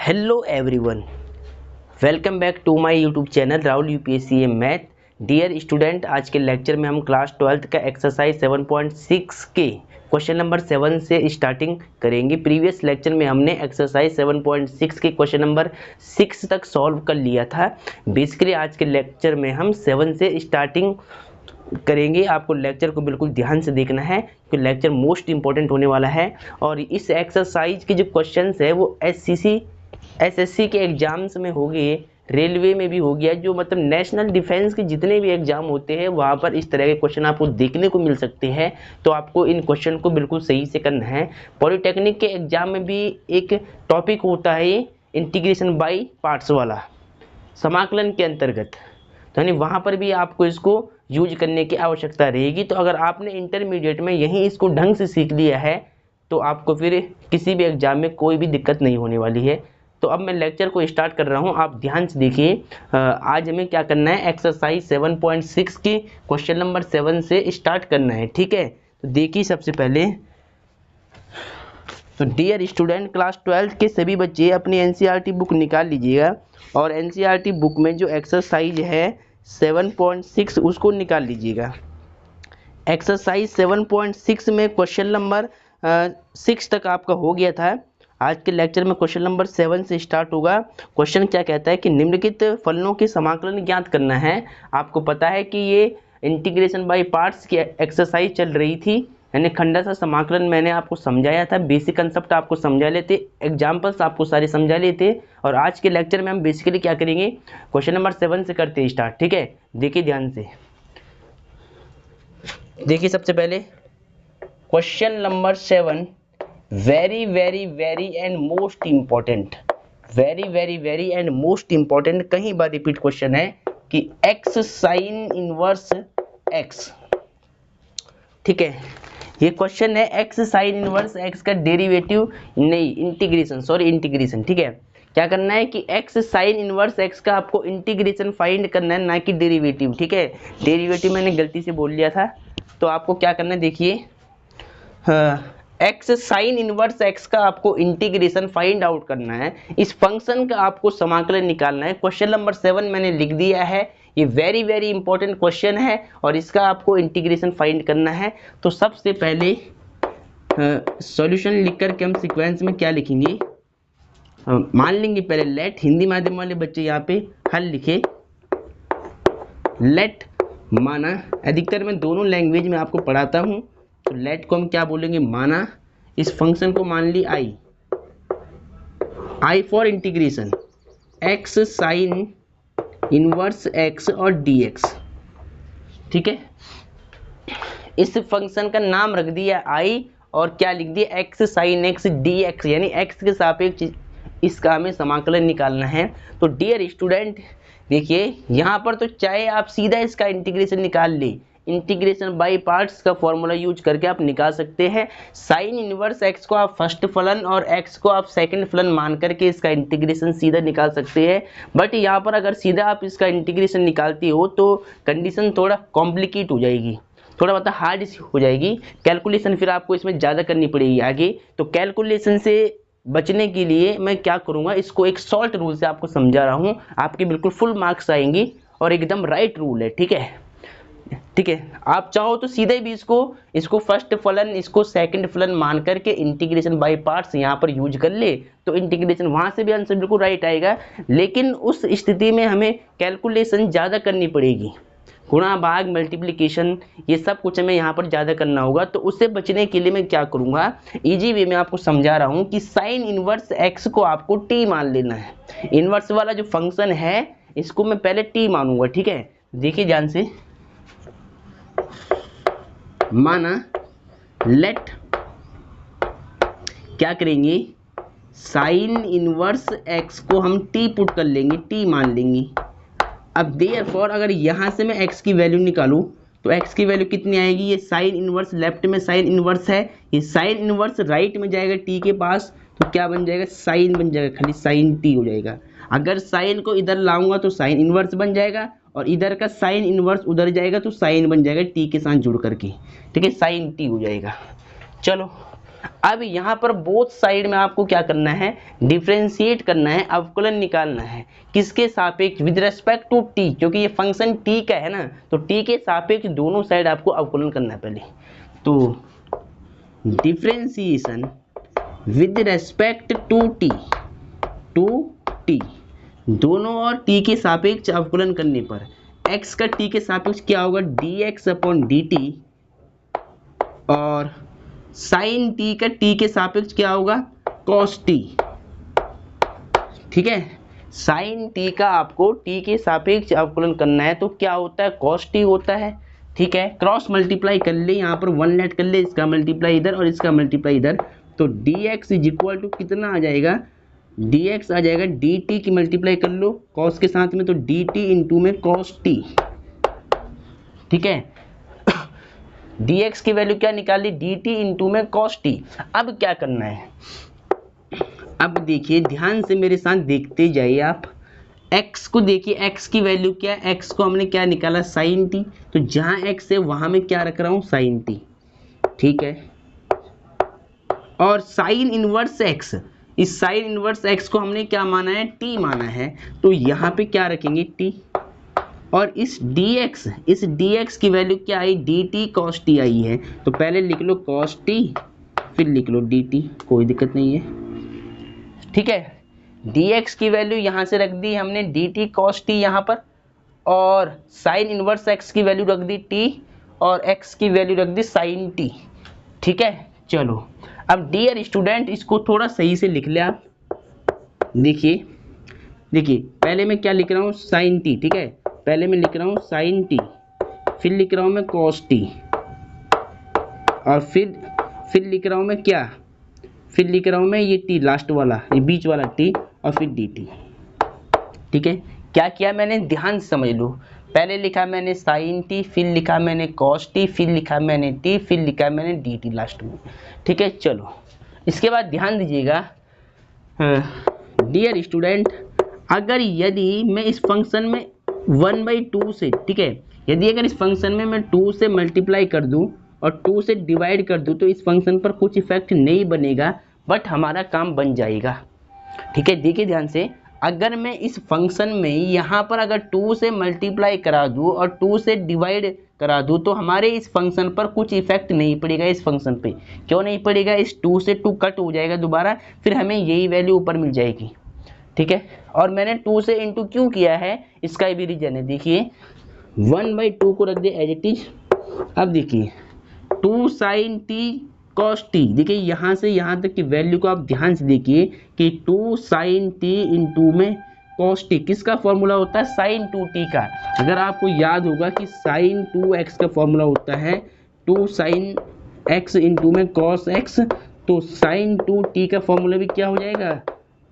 Hello everyone, welcome back to my YouTube channel Rahul UPSC math. Dear student, आज के lecture में हम class 12th का एक्सरसाइज 7.6 के क्वेश्चन नंबर 7 से स्टार्टिंग करेंगे। प्रीवियस लेक्चर में हमने एक्सरसाइज 7.6 के क्वेश्चन नंबर 6 तक सॉल्व कर लिया था। बेसिकली आज के लेक्चर में हम 7 से स्टार्टिंग करेंगे। आपको लेक्चर को बिल्कुल ध्यान से देखना है कि लेक्चर मोस्ट इंपॉर्टेंट होने वाला है। और इस एक्सरसाइज के जो क्वेश्चंस है वो एसएससी के एग्जाम्स में हो गए, रेलवे में भी हो गया, जो मतलब नेशनल डिफेंस के जितने भी एग्जाम होते हैं वहाँ पर इस तरह के क्वेश्चन आपको देखने को मिल सकते हैं। तो आपको इन क्वेश्चन को बिल्कुल सही से करना है। पॉलिटेक्निक के एग्जाम में भी एक टॉपिक होता है इंटीग्रेशन बाय पार्ट्स वाला, समाकलन के अंतर्गत, तो यानी वहाँ पर भी आपको इसको यूज करने की आवश्यकता रहेगी। तो अगर आपने इंटरमीडिएट में यहीं इसको ढंग से सीख लिया है तो आपको फिर किसी भी एग्जाम में कोई भी दिक्कत नहीं होने वाली है। तो अब मैं लेक्चर को स्टार्ट कर रहा हूँ, आप ध्यान से देखिए। आज हमें क्या करना है, एक्सरसाइज 7.6 की क्वेश्चन नंबर 7 से स्टार्ट करना है, ठीक है। तो देखिए सबसे पहले तो डियर स्टूडेंट, क्लास 12 के सभी बच्चे अपनी एनसीईआरटी बुक निकाल लीजिएगा और एनसीईआरटी बुक में जो एक्सरसाइज है 7.6 उसको निकाल लीजिएगा। एक्सरसाइज 7.6 में क्वेश्चन नंबर 6 तक आपका हो गया था। आज के लेक्चर में क्वेश्चन नंबर 7 से स्टार्ट होगा। क्वेश्चन क्या कहता है कि निम्नलिखित फलनों के समाकलन ज्ञात करना है। आपको पता है कि ये इंटीग्रेशन बाय पार्ट्स की एक्सरसाइज चल रही थी, यानी खंडशः समाकलन मैंने आपको समझाया था। बेसिक कंसेप्ट आपको समझा लेते, एग्जाम्पल्स आपको सारे समझा लेते। और आज के लेक्चर में हम बेसिकली क्या करेंगे, क्वेश्चन नंबर 7 से करते हैं स्टार्ट, ठीक है। देखिए ध्यान से, देखिए सबसे पहले question number 7, very very very and most important, very very very and most important, कहीं बार रिपीट क्वेश्चन है कि एक्स साइन इनवर्स एक्स, ठीक है। ये क्वेश्चन है एक्स साइन इनवर्स एक्स का डेरिवेटिव नहीं, इंटीग्रेशन, सॉरी इंटीग्रेशन, ठीक है। क्या करना है कि एक्स साइन इनवर्स एक्स का आपको इंटीग्रेशन फाइंड करना है, ना कि डेरिवेटिव, ठीक है। डेरिवेटिव मैंने गलती से बोल लिया था। तो आपको क्या करना है, देखिए एक्स साइन इनवर्स एक्स का आपको इंटीग्रेशन फाइंड आउट करना है। इस फंक्शन का आपको समाकलन निकालना है। क्वेश्चन नंबर 7 मैंने लिख दिया है, ये वेरी वेरी इंपॉर्टेंट क्वेश्चन है और इसका आपको इंटीग्रेशन फाइंड करना है। तो सबसे पहले सॉल्यूशन लिख करके हम सीक्वेंस में क्या लिखेंगे, मान लेंगे पहले लेट, हिंदी माध्यम वाले बच्चे यहाँ पे हल लिखे, लेट माना, अधिकतर मैं दोनों लैंग्वेज में आपको पढ़ाता हूँ। तो लेट को हम क्या बोलेंगे, माना, इस फंक्शन को मान ली I for integration x sine inverse x और dx, ठीक है। इस फंक्शन का नाम रख दिया आई और क्या लिख दिया, एक्स साइन एक्स dx, यानी एक्स के सापेक्ष इसका हमें समाकलन निकालना है। तो डियर स्टूडेंट देखिए, यहाँ पर तो चाहे आप सीधा इसका इंटीग्रेशन निकाल ले, इंटीग्रेशन बाय पार्ट्स का फॉर्मूला यूज करके आप निकाल सकते हैं। साइन इनवर्स एक्स को आप फर्स्ट फलन और एक्स को आप सेकंड फलन मान करके इसका इंटीग्रेशन सीधा निकाल सकते हैं। बट यहाँ पर अगर सीधा आप इसका इंटीग्रेशन निकालते हो तो कंडीशन थोड़ा कॉम्प्लिकेट हो जाएगी, थोड़ा मतलब हार्ड हो जाएगी। कैलकुलेशन फिर आपको इसमें ज़्यादा करनी पड़ेगी आगे। तो कैलकुलेशन से बचने के लिए मैं क्या करूँगा, इसको एक शॉर्ट रूल से आपको समझा रहा हूँ, आपके बिल्कुल फुल मार्क्स आएंगे और एकदम राइट रूल है, ठीक है, ठीक है। आप चाहो तो सीधे भी इसको फर्स्ट फलन, इसको सेकंड फलन मान करके इंटीग्रेशन बाय पार्ट्स यहाँ पर यूज कर ले तो इंटीग्रेशन वहाँ से भी आंसर बिल्कुल राइट आएगा। लेकिन उस स्थिति में हमें कैलकुलेशन ज़्यादा करनी पड़ेगी, गुणा भाग मल्टीप्लिकेशन ये सब कुछ हमें यहाँ पर ज़्यादा करना होगा। तो उससे बचने के लिए मैं क्या करूँगा, इजी वे में आपको समझा रहा हूँ कि साइन इनवर्स एक्स को आपको टी मान लेना है। इनवर्स वाला जो फंक्शन है इसको मैं पहले टी मानूंगा, ठीक है। देखिए ध्यान से, माना लेट क्या करेंगे, साइन इनवर्स एक्स को हम टी पुट कर लेंगे, टी मान लेंगे। अब देयरफॉर अगर यहाँ से मैं x की वैल्यू निकालूं तो x की वैल्यू कितनी आएगी, ये साइन इनवर्स लेफ्ट में साइन इनवर्स है, ये साइन इनवर्स राइट में जाएगा t के पास, तो क्या बन जाएगा, साइन बन जाएगा, खाली साइन t हो जाएगा। अगर साइन को इधर लाऊंगा तो साइन इनवर्स बन जाएगा और इधर का साइन इनवर्स उधर जाएगा तो साइन बन जाएगा t के साथ जुड़ करके, ठीक है, साइन t हो जाएगा। चलो अब यहाँ पर बोथ साइड में आपको क्या करना है, डिफरेंशिएट करना है, अवकलन निकालना है। किसके सापेक्ष, विद रेस्पेक्ट टू टी, क्योंकि ये फंक्शन टी का है ना, तो टी के सापेक्ष दोनों साइड आपको अवकलन करना है पहले। तो differentiation with respect to t, दोनों और टी के सापेक्ष अवकलन करने पर x का टी के सापेक्ष क्या होगा, dx अपॉन dt, और साइन टी का टी के सापेक्ष क्या होगा, cos t। ठीक है, साइन टी का आपको टी के सापेक्ष अवकलन करना है, तो क्या होता है, cos t होता है। ठीक है, क्रॉस मल्टीप्लाई कर ले, यहाँ पर 1 लेट कर ले, इसका मल्टीप्लाई इधर और इसका मल्टीप्लाई इधर, तो dx इज इक्वल टू कितना आ जाएगा, dx आ जाएगा dt की मल्टीप्लाई कर लो cos के साथ में, तो dt इंटू में cos t। ठीक है, dx की वैल्यू क्या निकाली, dt इंटू में cos t। अब क्या करना है, अब देखिए ध्यान से मेरे साथ देखते जाइए आप, x को देखिए, x की वैल्यू क्या है, x को हमने क्या निकाला, sin t, तो जहां x है वहां में क्या रख रहा हूं, sin t। ठीक है, और साइन इनवर्स x, इस साइन इनवर्स x को हमने क्या माना है, t माना है, तो यहाँ पे क्या रखेंगे, t, और इस dx की वैल्यू क्या आई, dt cos t आई है, तो पहले लिख लो cos t, फिर लिख लो dt, कोई दिक्कत नहीं है। ठीक है, dx की वैल्यू यहाँ से रख दी हमने dt cos t यहाँ पर, और साइन इनवर्स x की वैल्यू रख दी t, और x की वैल्यू रख दी sin t। ठीक है, चलो अब डियर स्टूडेंट इसको थोड़ा सही से लिख ले आप। देखिए पहले मैं क्या लिख रहा हूँ, sin t। ठीक है, पहले मैं लिख रहा हूँ sin t, फिर लिख रहा हूँ मैं cos t, और फिर लिख रहा हूँ मैं क्या, फिर लिख रहा हूँ मैं ये t लास्ट वाला, ये बीच वाला t, और फिर dt। ठीक है, क्या किया मैंने, ध्यान से समझ लो, पहले लिखा मैंने sin t, फिर लिखा मैंने cos t, फिर लिखा मैंने t, फिर लिखा मैंने dt लास्ट में। ठीक है, चलो इसके बाद ध्यान दीजिएगा डियर स्टूडेंट, अगर यदि मैं इस फंक्शन में 1/2 से, ठीक है, यदि अगर इस फंक्शन में मैं 2 से मल्टीप्लाई कर दूं और 2 से डिवाइड कर दूं, तो इस फंक्शन पर कुछ इफेक्ट नहीं बनेगा, बट हमारा काम बन जाएगा। ठीक है, देखिए ध्यान से, अगर मैं इस फंक्शन में यहाँ पर अगर 2 से मल्टीप्लाई करा दूँ और 2 से डिवाइड करा दूँ, तो हमारे इस फंक्शन पर कुछ इफेक्ट नहीं पड़ेगा। इस फंक्शन पे क्यों नहीं पड़ेगा, इस 2 से 2 कट हो जाएगा दोबारा, फिर हमें यही वैल्यू ऊपर मिल जाएगी। ठीक है, और मैंने 2 से इंटू क्यों किया है, इसका भी रीजन है। देखिए 1/2 को रख दे एज इट इज। अब देखिए 2 sin t cos t, देखिए यहाँ से यहाँ तक की वैल्यू को आप ध्यान से देखिए कि 2 sin t इंटू में cos t, किसका फॉर्मूला होता है, sin 2t का। अगर आपको याद होगा कि sin 2x का फॉर्मूला होता है 2 sin x इंटू में cos x, तो sin 2t का फॉर्मूला भी क्या हो जाएगा,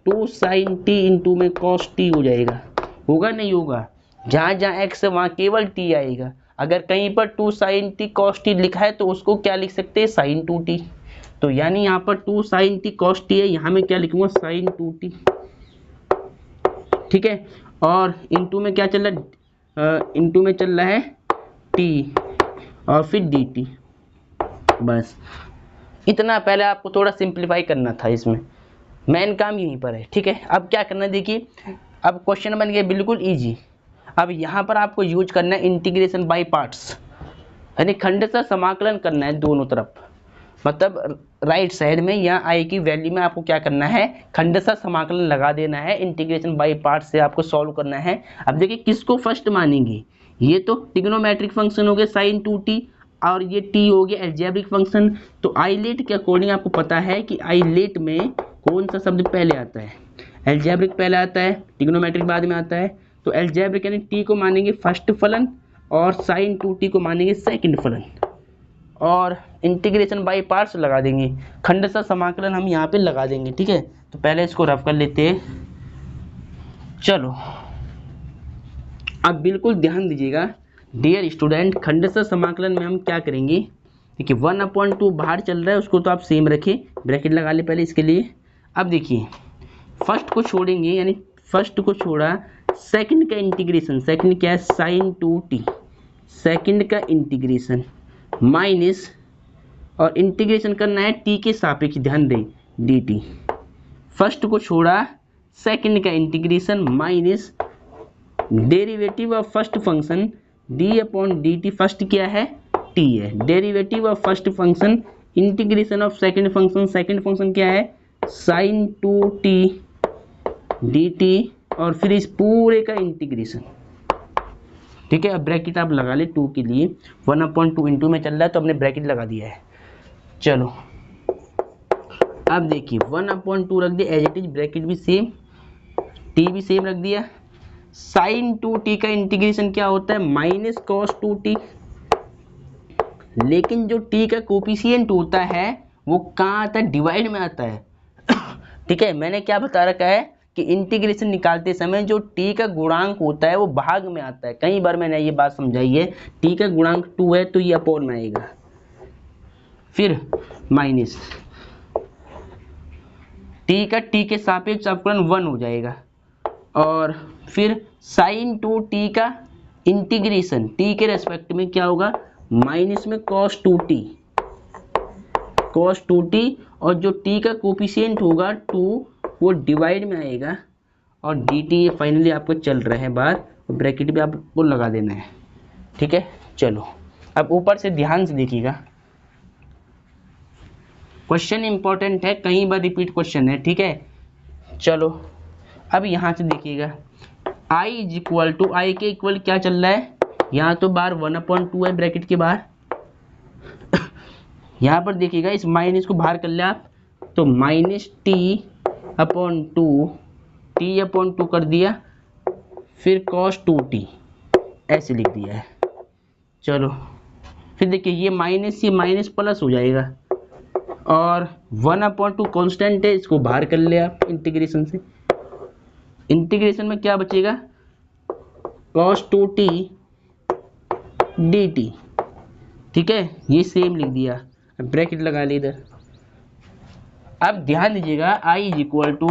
2 sin t इंटू में cos t हो जाएगा। होगा नहीं होगा, जहाँ जहाँ x है वहाँ केवल t आएगा। अगर कहीं पर 2 sin t cos t लिखा है तो उसको क्या लिख सकते हैं, sin 2t। तो यानी यहाँ पर 2 sin t cos t है, यहाँ में क्या लिखूंगा, sin 2t। ठीक है, और इंटू में क्या चल रहा है, इंटू में चल रहा है t और फिर dt। बस इतना, पहले आपको थोड़ा सिंप्लीफाई करना था, इसमें मेन काम यहीं पर है। ठीक है, अब क्या करना है, देखिए अब क्वेश्चन बन गया बिल्कुल इजी। अब यहाँ पर आपको यूज करना है इंटीग्रेशन बाय पार्ट्स, यानी खंडशः समाकलन करना है दोनों तरफ, मतलब राइट साइड में या आई की वैल्यू में आपको क्या करना है, खंडशः समाकलन लगा देना है, इंटीग्रेशन बाय पार्ट्स से आपको सॉल्व करना है। अब देखिए किसको फर्स्ट मानेंगे, ये तो ट्रिग्नोमेट्रिक फंक्शन हो गया sin 2t, और ये t हो गया अलजेब्रिक फंक्शन। तो आइलेट के अकॉर्डिंग आपको पता है कि आइलेट में कौन सा शब्द पहले आता है, अलजेब्रिक पहले आता है, ट्रिग्नोमेट्रिक बाद में आता है। तो अलजेब्रिक यानी t को मानेंगे फर्स्ट फलन और sin 2t को मानेंगे सेकंड फलन, और इंटीग्रेशन बाय पार्ट्स लगा देंगे, खंडशः समाकलन हम यहाँ पे लगा देंगे। ठीक है, तो पहले इसको रफ कर लेते हैं। चलो अब बिल्कुल ध्यान दीजिएगा डियर स्टूडेंट, खंडशः समाकलन में हम क्या करेंगे, देखिए 1/2 बाहर चल रहा है, उसको तो आप सेम रखें, ब्रैकेट लगा ले पहले इसके लिए। अब देखिए फर्स्ट को छोड़ेंगे, यानी फर्स्ट को छोड़ा, सेकंड का इंटीग्रेशन, सेकंड क्या है, sin 2t, सेकंड का इंटीग्रेशन माइनस और इंटीग्रेशन करना है टी के सापेक्ष, ध्यान दें डी टी। फर्स्ट को छोड़ा, सेकंड का integration minus derivative of first function D upon D T. First क्या है? टी है। Derivative of first function integration of second function क्या है? साइन 2t dt और फिर इस पूरे का इंटीग्रेशन। ठीक है, अब ब्रैकेट आप लगा ले 2 के लिए, 1/2 इंटू में चल रहा है तो हमने ब्रैकेट लगा दिया है। चलो अब देखिए 1/2 रख दिया एज इट इज, ब्रैकेट भी सेम, टी भी सेम रख दिया। साइन 2t का इंटीग्रेशन क्या होता है? Minus cos 2t। लेकिन जो t का कोफिशिएंट होता है वो कहाँ आता है? डिवाइड में आता है। ठीक है, मैंने क्या बता रखा है कि इंटीग्रेशन निकालते समय जो t का गुणांक होता है वो भाग में आता है। कई बार मैंने ये बात समझाई है, t का गुणांक 2 है तो ये अपॉन में आएगा, फिर माइनस t का t के सापेक्ष अपकरण 1 हो जाएगा, और फिर साइन 2t का इंटीग्रेशन t के रेस्पेक्ट में क्या होगा? माइनस में cos 2t, और जो t का कोफिशिएंट होगा 2 वो डिवाइड में आएगा, और dt ये फाइनली आपको चल रहा है बाहर, ब्रैकेट भी आपको लगा देना है। ठीक है, चलो अब ऊपर से ध्यान से देखिएगा, क्वेश्चन इंपॉर्टेंट है, कई बार रिपीट क्वेश्चन है। ठीक है, चलो अब यहाँ से देखिएगा i इज इक्वल टू, आई के इक्वल क्या चल रहा है? यहाँ तो बाहर 1/2 है ब्रैकेट के बाहर। यहाँ पर देखिएगा इस माइनस को बाहर कर लिया आप, तो माइनस t/2, t/2 कर दिया, फिर cos 2t ऐसे लिख दिया है। चलो फिर देखिए ये माइनस प्लस हो जाएगा, और 1/2 कांस्टेंट है, इसको बाहर कर लिया आप इंटीग्रेशन से। इंटीग्रेशन में क्या बचेगा? cos 2t dt। ठीक है, ये सेम लिख दिया, ब्रैकेट लगा ली इधर। अब ध्यान दीजिएगा i is equal to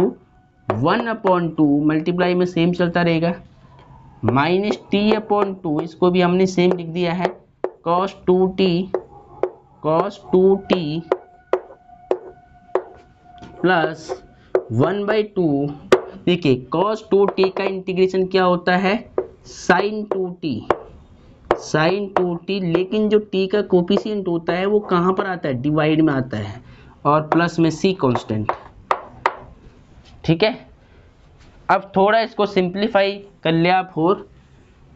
1/2 multiply में सेम चलता रहेगा, माइनस t/2, इसको भी हमने सेम लिख दिया है, cos 2t प्लस 1/2। देखिए cos 2t का इंटीग्रेशन क्या होता है? sin 2t, लेकिन जो t का कोफिशिएंट होता है वो कहाँ पर आता है? डिवाइड में आता है, और प्लस में c कांस्टेंट। ठीक है, अब थोड़ा इसको सिंप्लीफाई कर लिया आप और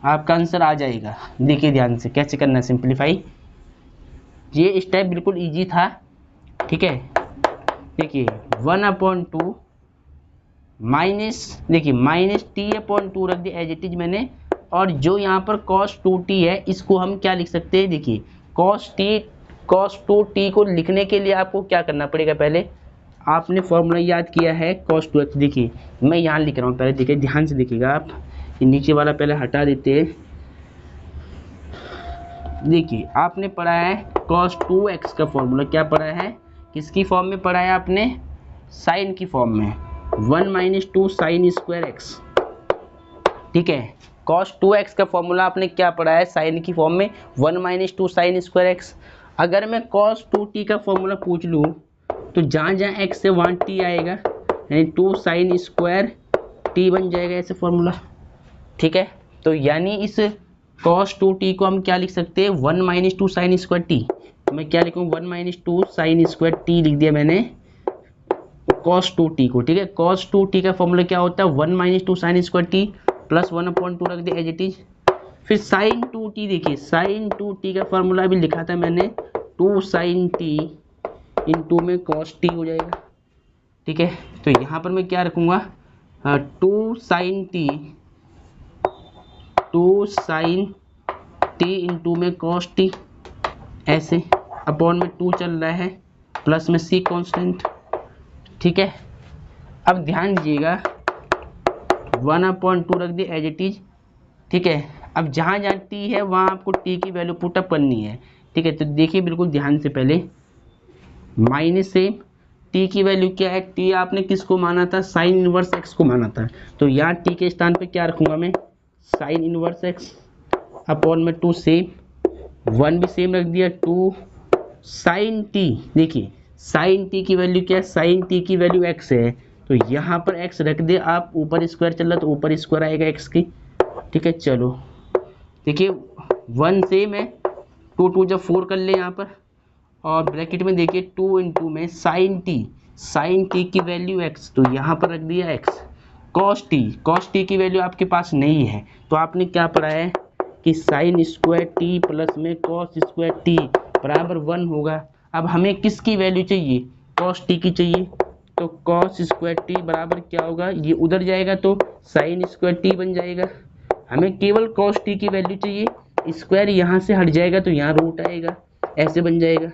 आपका आंसर आ जाएगा। देखिए ध्यान से कैसे करना है सिंप्लीफाई, ये स्टेप बिल्कुल इजी था। ठीक है, देखिए 1/2 माइनस, देखिए माइनस t/2 रख दिया एज इट इज मैंने, और जो यहाँ पर cos 2t है इसको हम क्या लिख सकते हैं? देखिए cos 2t को लिखने के लिए आपको क्या करना पड़ेगा? पहले आपने फॉर्मूला याद किया है cos 2x। देखिए मैं यहाँ लिख रहा हूँ, पहले देखिए ध्यान से देखिएगा आप, ये नीचे वाला पहले हटा देते हैं। देखिए आपने पढ़ा है cos 2x का फॉर्मूला, क्या पढ़ा है? किसकी फॉर्म में पढ़ा है आपने? साइन की फॉर्म में, 1 - 2 sin स्क्वायर x। ठीक है, cos 2x का फॉर्मूला आपने क्या पढ़ा है? साइन की फॉर्म में 1 - 2 sin स्क्वायर x। अगर मैं cos 2t का फॉर्मूला पूछ लूँ तो जहाँ जहाँ x से वहाँ t आएगा, यानी 2 sin स्क्वायर t बन जाएगा ऐसे फॉर्मूला। ठीक है, तो यानी इस cos 2t को हम क्या लिख सकते हैं? 1 - 2 sin स्क्वायर t। तो मैं क्या लिखूँ? 1 - 2 sin स्क्वायर t लिख दिया मैंने cos 2t को। ठीक है, cos 2t का फॉर्मूला क्या होता है? 1 - 2 sin स्क्वायर t प्लस 1/2 रख दिया एज इट इज। फिर sin 2t, देखिए sin 2t का फॉर्मूला भी लिखा था मैंने, 2 sin t इंटू में cos t हो जाएगा। ठीक है, तो यहाँ पर मैं क्या रखूँगा? 2 sin t इंटू में cos t, ऐसे अपॉन में 2 चल रहा है, प्लस में c कांस्टेंट। ठीक है, अब ध्यान दीजिएगा 1/2 रख दिया एज इट इज। ठीक है, अब जहाँ जहाँ t है वहाँ आपको t की वैल्यू पुटअप करनी है। ठीक है, तो देखिए बिल्कुल ध्यान से, पहले माइनस से t की वैल्यू क्या है? t आपने किसको माना था? साइन इनवर्स x को माना था, तो यहाँ t के स्थान पे क्या रखूँगा मैं? साइन इनवर्स x अपॉन में 2 सेम, 1 भी सेम रख दिया, 2 साइन टी, देखिए साइन टी की वैल्यू क्या है, साइन टी की वैल्यू एक्स है, तो यहाँ पर एक्स रख दे आप, ऊपर स्क्वायर चल रहा तो ऊपर स्क्वायर आएगा एक्स की। ठीक है, चलो देखिए 1 से मैं 2 2 जब 4 कर ले यहाँ पर, और ब्रैकेट में देखिए 2 इंटू में साइन टी की वैल्यू एक्स, तो यहाँ पर रख दिया एक्स। कॉस टी की वैल्यू आपके पास नहीं है, तो आपने क्या पढ़ा है कि साइन स्क्वायर टी प्लस में कॉस स्क्वायर टी बराबर 1 होगा। अब हमें किसकी वैल्यू चाहिए, कॉस टी की चाहिए, तो कॉस स्क्वायर टी बराबर क्या होगा, ये उधर जाएगा तो साइन स्क्वायर टी बन जाएगा। हमें केवल कॉस टी की वैल्यू चाहिए, स्क्वायर यहाँ से हट जाएगा तो यहाँ रूट आएगा, ऐसे बन जाएगा।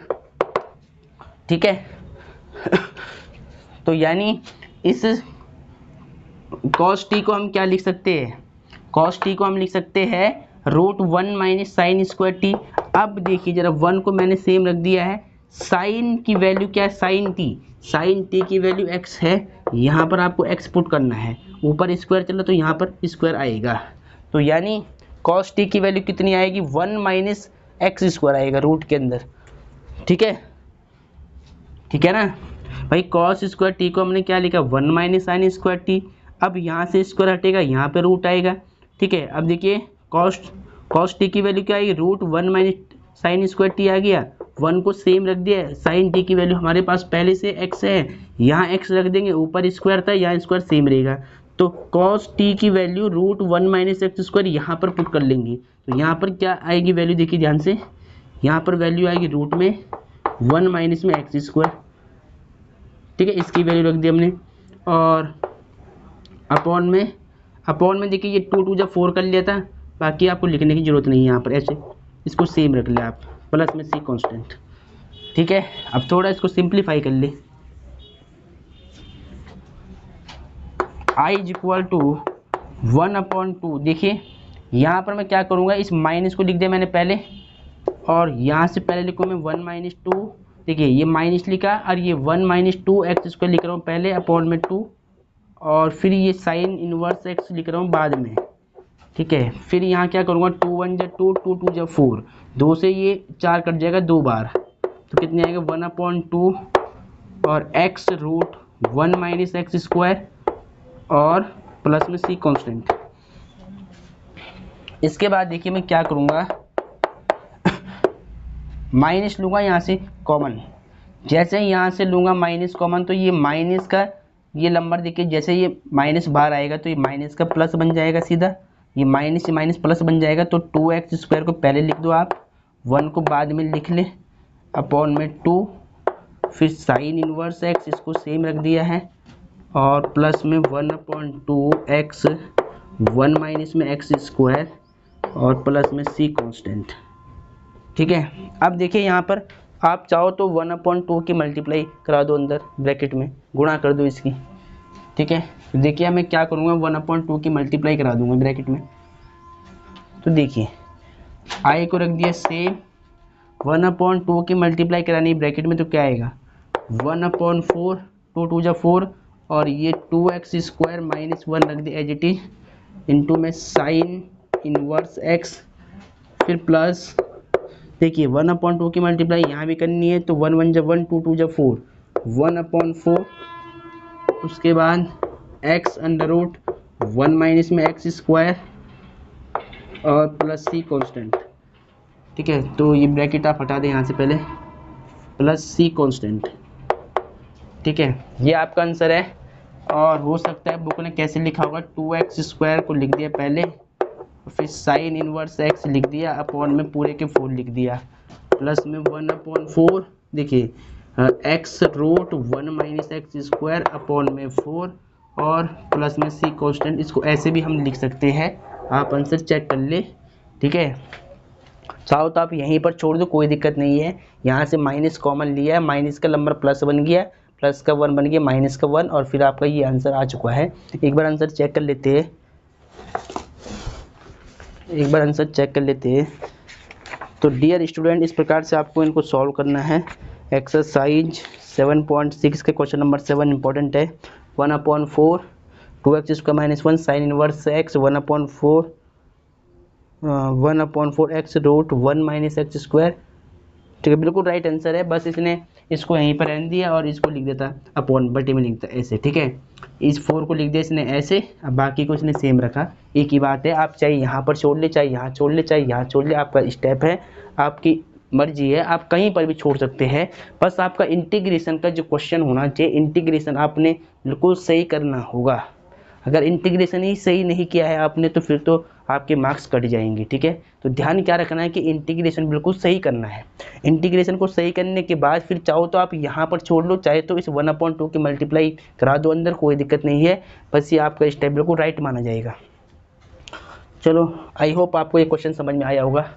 ठीक है तो यानी इस कॉस टी को हम क्या लिख सकते हैं, कॉस टी को हम लिख सकते हैं √1 माइनस साइन स्क्वायर टी। अब देखिए जरा 1 को मैंने सेम रख दिया है, साइन की वैल्यू क्या है, साइन टी की वैल्यू x है, यहाँ पर आपको x पुट करना है, ऊपर स्क्वायर चला तो यहाँ पर स्क्वायर आएगा, तो यानी कॉस टी की वैल्यू कितनी आएगी, 1 माइनस एक्स स्क्वायर आएगा रूट के अंदर। ठीक है ना भाई, कॉस स्क्वायर टी को हमने क्या लिखा, 1 माइनस साइन स्क्वायर टी। अब यहाँ से स्क्वायर हटेगा, यहाँ पे रूट आएगा। ठीक है, अब देखिए कॉस टी की वैल्यू क्या आएगी, √1 माइनस साइन स्क्वायर टी आ गया, 1 को सेम रख दिया, साइन टी की वैल्यू हमारे पास पहले से x है, यहाँ x रख देंगे, ऊपर स्क्वायर था यहाँ स्क्वायर सेम रहेगा, तो कॉस टी की वैल्यू √1 माइनस एक्स स्क्वायर यहाँ पर पुट कर लेंगे, तो यहाँ पर क्या आएगी वैल्यू, देखिए ध्यान से, यहाँ पर वैल्यू आएगी रूट में 1 माइनस में एक्स स्क्वायर। ठीक है, इसकी वैल्यू रख दी हमने, और अपॉन में देखिए ये 2 2 जब 4 कर लिया था, बाकी आपको लिखने की जरूरत नहीं है यहाँ पर, ऐसे इसको सेम रख ले आप, प्लस में सी कांस्टेंट। ठीक है, अब थोड़ा इसको सिंप्लीफाई कर ले, i इक्वल टू 1/2। देखिए यहाँ पर मैं क्या करूँगा, इस माइनस को लिख दिया मैंने पहले, और यहाँ से पहले लिखूँ मैं 1 माइनस 2, देखिए ये माइनस लिखा और ये 1 माइनस 2 एक्स स्क्वायर लिख रहा हूँ पहले, अपॉन में 2, और फिर ये साइन इनवर्स एक्स लिख रहा हूँ बाद में। ठीक है, फिर यहाँ क्या करूँगा, 2 1 जा 2, 2 2 जा 4, 2 से ये 4 कट जाएगा 2 बार, तो कितने आएगा 1/2 और x √1 माइनस एक्स स्क्वायर और प्लस में सी कांस्टेंट। इसके बाद देखिए मैं क्या करूँगा, माइनस लूँगा यहाँ से कॉमन, जैसे ही यहाँ से लूँगा माइनस कॉमन, तो ये माइनस का ये नंबर देखिए, जैसे ये माइनस बाहर आएगा तो ये माइनस का प्लस बन जाएगा सीधा, ये माइनस से माइनस प्लस बन जाएगा, तो 2x स्क्वायर को पहले लिख दो आप, 1 को बाद में लिख ले, अपॉन में 2, फिर साइन इनवर्स x इसको सेम रख दिया है, और प्लस में 1/2x 1 माइनस में एक्स स्क्वायर और प्लस में सी कांस्टेंट। ठीक है, अब देखिए यहाँ पर आप चाहो तो 1/2 की मल्टीप्लाई करा दो, अंदर ब्रैकेट में गुणा कर दो इसकी। ठीक है, तो देखिए मैं क्या करूँगा, 1/2 की मल्टीप्लाई करा दूंगा ब्रैकेट में, तो देखिए i को रख दिया सेम, 1/2 की मल्टीप्लाई करानी ब्रैकेट में, तो क्या आएगा 1/4, 2 2 जा 4, और ये 2x स्क्वायर माइनस 1 रख दिया एज इट इज, इंटू में साइन इनवर्स x, फिर प्लस देखिए 1/2 की मल्टीप्लाई यहाँ भी करनी है, तो 1 1 जा 1, 2 2 जा 4, 1/4, उसके बाद x√1 माइनस में एक्स स्क्वायर और प्लस सी कांस्टेंट। ठीक है, तो ये ब्रैकेट आप हटा दें यहाँ से पहले, प्लस सी कांस्टेंट। ठीक है, ये आपका आंसर है, और हो सकता है बुक ने कैसे लिखा होगा, 2x स्क्वायर को लिख दिया पहले, फिर साइन इनवर्स x लिख दिया, अपॉन में पूरे के 4 लिख दिया, प्लस में 1/4, देखिए x√1 minus x square upon में 4 और प्लस में सी कांस्टेंट। इसको ऐसे भी हम लिख सकते हैं, आप आंसर चेक कर ले। ठीक है, चाहो तो आप यहीं पर छोड़ दो, कोई दिक्कत नहीं है, यहाँ से माइनस कॉमन लिया है, माइनस का नंबर प्लस बन गया, प्लस का 1 बन गया, माइनस का 1, और फिर आपका ये आंसर आ चुका है। एक बार आंसर चेक कर लेते हैं, तो डियर स्टूडेंट, इस प्रकार से आपको इनको सॉल्व करना है। एक्सरसाइज 7.6 के क्वेश्चन नंबर 7 इंपॉर्टेंट है। 1/4 2x square minus 1 sine inverse x 1/4 1/4x √1 minus x square ठीक है, बिल्कुल राइट आंसर है। बस इसने इसको यहीं पर रहने दिया और इसको लिख देता अपॉन, बटे में लिखता ऐसे। ठीक है, इस 4 को लिख दिया इसने ऐसे, अब बाकी को इसने सेम रखा। एक ही बात है, आप चाहे यहाँ पर छोड़ ले, चाहे यहाँ छोड़ ले, चाहे यहाँ छोड़ ले, आपका स्टेप है, आपकी मर्जी है, आप कहीं पर भी छोड़ सकते हैं। बस आपका इंटीग्रेशन का जो क्वेश्चन होना चाहिए, इंटीग्रेशन आपने बिल्कुल सही करना होगा। अगर इंटीग्रेशन ही सही नहीं किया है आपने तो फिर तो आपके मार्क्स कट जाएंगे। ठीक है, तो ध्यान क्या रखना है कि इंटीग्रेशन बिल्कुल सही करना है। इंटीग्रेशन को सही करने के बाद फिर चाहो तो आप यहाँ पर छोड़ लो, चाहे तो इस 1/2 की मल्टीप्लाई करा दो अंदर, कोई दिक्कत नहीं है। बस ये आपका स्टेप बिल्कुल राइट माना जाएगा। चलो, आई होप आपको ये क्वेश्चन समझ में आया होगा।